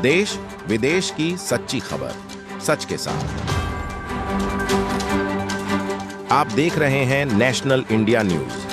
देश विदेश की सच्ची खबर सच के साथ। आप देख रहे हैं नेशनल इंडिया न्यूज।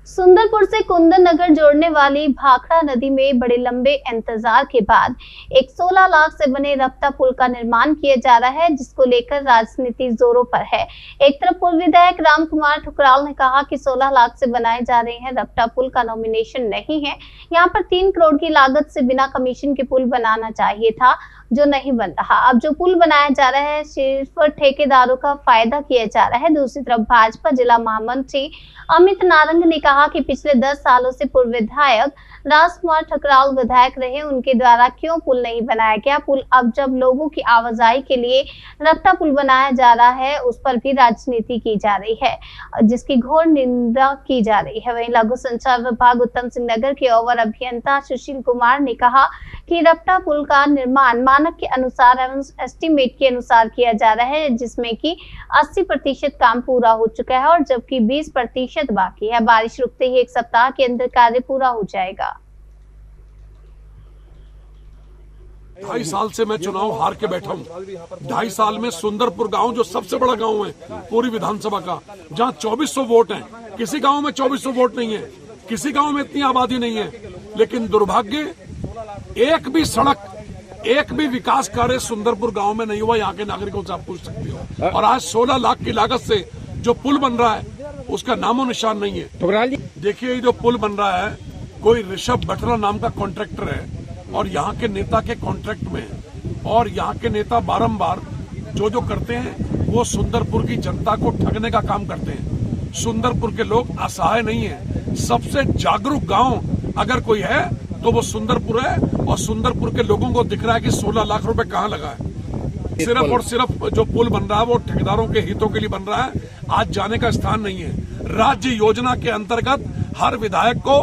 सुंदरपुर से कुंदन नगर जोड़ने वाली भाखड़ा नदी में बड़े लंबे इंतजार के बाद एक 16 लाख से बने रफ्ता पुल का निर्माण किया जा रहा है, जिसको लेकर राजनीति जोरों पर है। एक तरफ पूर्व विधायक रामकुमार ठुकराल ने कहा कि 16 लाख से बनाए जा रहे हैं रफ्ता पुल का नॉमिनेशन नहीं है, यहाँ पर 3 करोड़ की लागत से बिना कमीशन के पुल बनाना चाहिए था, जो नहीं बन रहा। अब जो पुल बनाया जा रहा है सिर्फ ठेकेदारों का फायदा किया जा रहा है। दूसरी तरफ भाजपा जिला महामंत्री अमित नारंग ने कहा कि पिछले 10 सालों से पूर्व विधायक रामकुमार ठुकराल विधायक रहे, उनके द्वारा क्यों पुल नहीं बनाया गया। पुल अब जब लोगों की आवाजाही के लिए रफ्ता पुल बनाया जा रहा है, उस पर भी राजनीति की जा रही है, जिसकी घोर निंदा की जा रही है। वहीं लघु संचार विभाग उत्तम सिंह नगर के ओवर अभियंता सुशील कुमार ने कहा कि रफ्ता पुल का निर्माण मानक के अनुसार एवं एस्टीमेट के अनुसार किया जा रहा है, जिसमें कि 80% काम पूरा हो चुका है और जबकि 20% बाकी है। बारिश रुकते ही 1 सप्ताह के अंदर कार्य पूरा हो जाएगा। 2.5 साल से मैं चुनाव हार के बैठा हूँ। 2.5 साल में सुंदरपुर गांव जो सबसे बड़ा गांव है पूरी विधानसभा का, जहाँ 2400 वोट हैं, किसी गांव में 2400 वोट नहीं है, किसी गांव में इतनी आबादी नहीं है, लेकिन दुर्भाग्य एक भी सड़क, एक भी विकास कार्य सुंदरपुर गांव में नहीं हुआ। यहाँ के नागरिकों से आप पूछ सकते हो। और आज 16 लाख की लागत से जो पुल बन रहा है उसका नामो निशान नहीं है। देखिए, जो पुल बन रहा है कोई ऋषभ बटरा नाम का कॉन्ट्रैक्टर है और यहाँ के नेता के कॉन्ट्रैक्ट में है, और यहाँ के नेता बारंबार जो करते हैं वो सुंदरपुर की जनता को ठगने का काम करते हैं। सुंदरपुर के लोग असहाय नहीं है। सबसे जागरूक गांव अगर कोई है तो वो सुंदरपुर है, और सुंदरपुर के लोगों को दिख रहा है कि 16 लाख रुपए कहाँ लगा है। सिर्फ और सिर्फ जो पुल बन रहा है वो ठेकेदारों के हितों के लिए बन रहा है, आज जाने का स्थान नहीं है। राज्य योजना के अंतर्गत हर विधायक को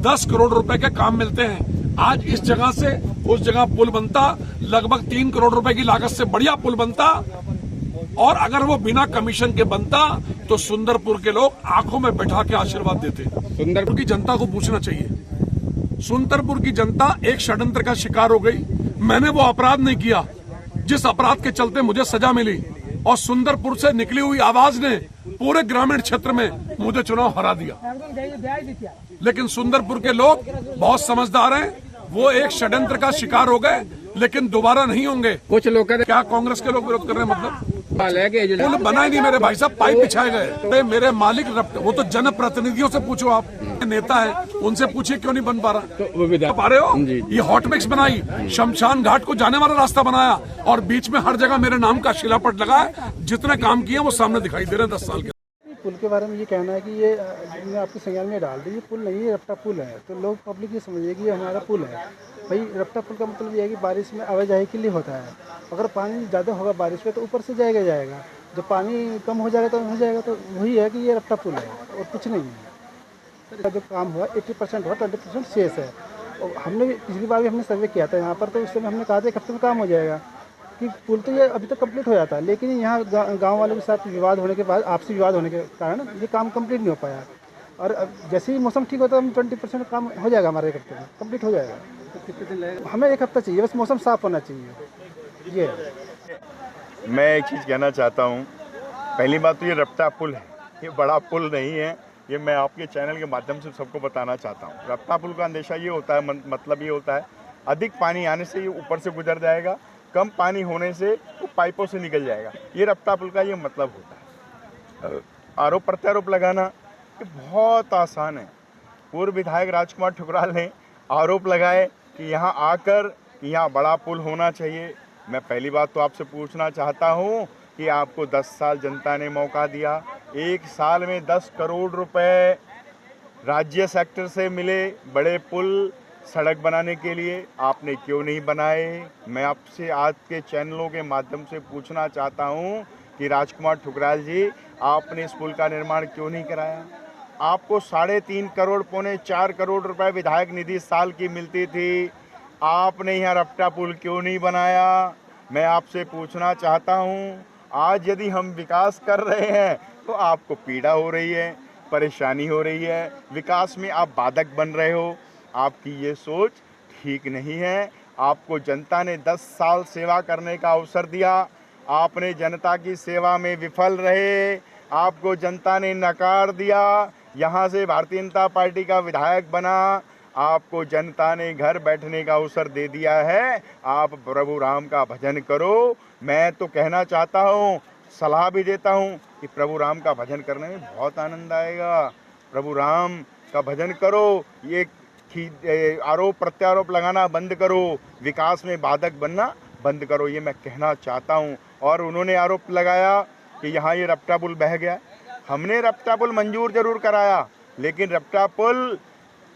10 करोड़ रुपए के काम मिलते हैं। आज इस जगह से उस जगह पुल बनता, लगभग 3 करोड़ रुपए की लागत से बढ़िया पुल बनता, और अगर वो बिना कमीशन के बनता तो सुंदरपुर के लोग आंखों में बैठा के आशीर्वाद देते। सुंदरपुर की जनता को पूछना चाहिए। सुंदरपुर की जनता एक षड्यंत्र का शिकार हो गई। मैंने वो अपराध नहीं किया जिस अपराध के चलते मुझे सजा मिली, और सुंदरपुर से निकली हुई आवाज ने पूरे ग्रामीण क्षेत्र में मुझे चुनाव हरा दिया। लेकिन सुंदरपुर के लोग बहुत समझदार हैं, वो एक षड्यंत्र का शिकार हो गए, लेकिन दोबारा नहीं होंगे। कुछ लोग क्या कांग्रेस के लोग विरोध कर रहे हैं, मतलब पुल बना ही नहीं मेरे भाई साहब, पाइप बिछाए गए। मेरे मालिक वो तो जनप्रतिनिधियों से पूछो, आप नेता है उनसे पूछिए क्यों नहीं बन पा रहा। पा रहे हो, ये हॉटमिक्स बनाई, शमशान घाट को जाने वाला रास्ता बनाया, और बीच में हर जगह मेरे नाम का शिलापट लगा है। जितने काम किए वो सामने दिखाई दे रहे हैं 10 साल के। पुल के बारे में ये कहना है कि ये आपके संज्ञान में डाल दी, ये पुल नहीं है, रफ्ता पुल है। तो लोग पब्लिक ये समझिए कि ये हमारा पुल है। भाई रफ्ता पुल का मतलब ये है कि बारिश में आवाजाही के लिए होता है। अगर पानी ज़्यादा होगा बारिश में तो ऊपर से जाएगा, जब पानी कम हो जाएगा तो हो जाएगा। तो वही है कि ये रफ्ता पुल है और कुछ नहीं है। जो काम हुआ 80% हुआ, 20% शेष है। और हमने पिछली बार भी हमने सर्वे किया था यहाँ पर, तो उस समय हमने कहा था 1 हफ्ते में काम हो जाएगा, कि पुल तो ये अभी तक कंप्लीट हो जाता है। लेकिन यहाँ गांव वालों के साथ विवाद होने के बाद, आपसी विवाद होने के कारण ये काम कंप्लीट नहीं हो पाया। और जैसे ही मौसम ठीक होता है, 20% काम हो जाएगा, हमारे 1 हफ्ते में कंप्लीट हो जाएगा। तो कितने दिन लगेगा? हमें 1 हफ्ता चाहिए, बस मौसम साफ होना चाहिए। ये मैं एक चीज़ कहना चाहता हूँ। पहली बात तो ये रफ्ता पुल है, ये बड़ा पुल नहीं है। ये मैं आपके चैनल के माध्यम से सबको बताना चाहता हूँ। रफ्ता पुल का अंदेशा ये होता है, मतलब ये होता है अधिक पानी आने से ये ऊपर से गुजर जाएगा, कम पानी होने से वो पाइपों से निकल जाएगा। ये रफ्ता पुल का ये मतलब होता है। आरोप प्रत्यारोप लगाना ये बहुत आसान है। पूर्व विधायक रामकुमार ठुकराल ने आरोप लगाए कि यहाँ आकर कि यहाँ बड़ा पुल होना चाहिए। मैं पहली बात तो आपसे पूछना चाहता हूँ कि आपको 10 साल जनता ने मौका दिया, 1 साल में 10 करोड़ रुपए राज्य सेक्टर से मिले बड़े पुल सड़क बनाने के लिए, आपने क्यों नहीं बनाए? मैं आपसे आज के चैनलों के माध्यम से पूछना चाहता हूं कि रामकुमार ठुकराल जी, आपने इस पुल का निर्माण क्यों नहीं कराया? आपको 3.5 करोड़, 4 करोड़ रुपए विधायक निधि साल की मिलती थी, आपने यहाँ रफ्ता पुल क्यों नहीं बनाया? मैं आपसे पूछना चाहता हूं। आज यदि हम विकास कर रहे हैं तो आपको पीड़ा हो रही है, परेशानी हो रही है, विकास में आप बाधक बन रहे हो। आपकी ये सोच ठीक नहीं है। आपको जनता ने 10 साल सेवा करने का अवसर दिया, आपने जनता की सेवा में विफल रहे, आपको जनता ने नकार दिया। यहाँ से भारतीय जनता पार्टी का विधायक बना, आपको जनता ने घर बैठने का अवसर दे दिया है। आप प्रभु राम का भजन करो। मैं तो कहना चाहता हूँ, सलाह भी देता हूँ कि प्रभु राम का भजन करने में बहुत आनंद आएगा। प्रभु राम का भजन करो, ये आरोप प्रत्यारोप लगाना बंद करो, विकास में बाधक बनना बंद करो, ये मैं कहना चाहता हूँ। और उन्होंने आरोप लगाया कि यहाँ ये रपटा पुल बह गया। हमने रपटा पुल मंजूर जरूर कराया, लेकिन रपटा पुल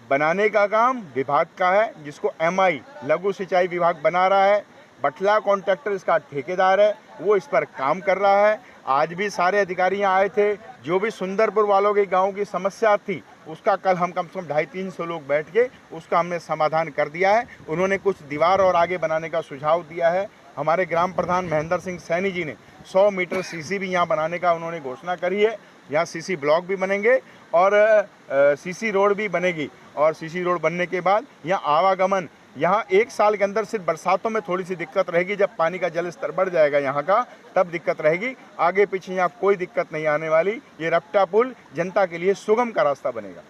बनाने का काम विभाग का है, जिसको MI लघु सिंचाई विभाग बना रहा है। बटला कॉन्ट्रैक्टर इसका ठेकेदार है, वो इस पर काम कर रहा है। आज भी सारे अधिकारी यहाँ आए थे। जो भी सुंदरपुर वालों के गांव की समस्या थी, उसका कल हम कम से कम 250-300 लोग बैठ के उसका हमने समाधान कर दिया है। उन्होंने कुछ दीवार और आगे बनाने का सुझाव दिया है। हमारे ग्राम प्रधान महेंद्र सिंह सैनी जी ने 100 मीटर CC भी यहाँ बनाने का उन्होंने घोषणा करी है। यहाँ CC ब्लॉक भी बनेंगे और CC रोड भी बनेगी। और CC रोड बनने के बाद यहाँ आवागमन, यहाँ 1 साल के अंदर सिर्फ बरसातों में थोड़ी सी दिक्कत रहेगी, जब पानी का जल स्तर बढ़ जाएगा यहाँ का तब दिक्कत रहेगी। आगे पीछे यहाँ कोई दिक्कत नहीं आने वाली। ये रपटा पुल जनता के लिए सुगम का रास्ता बनेगा।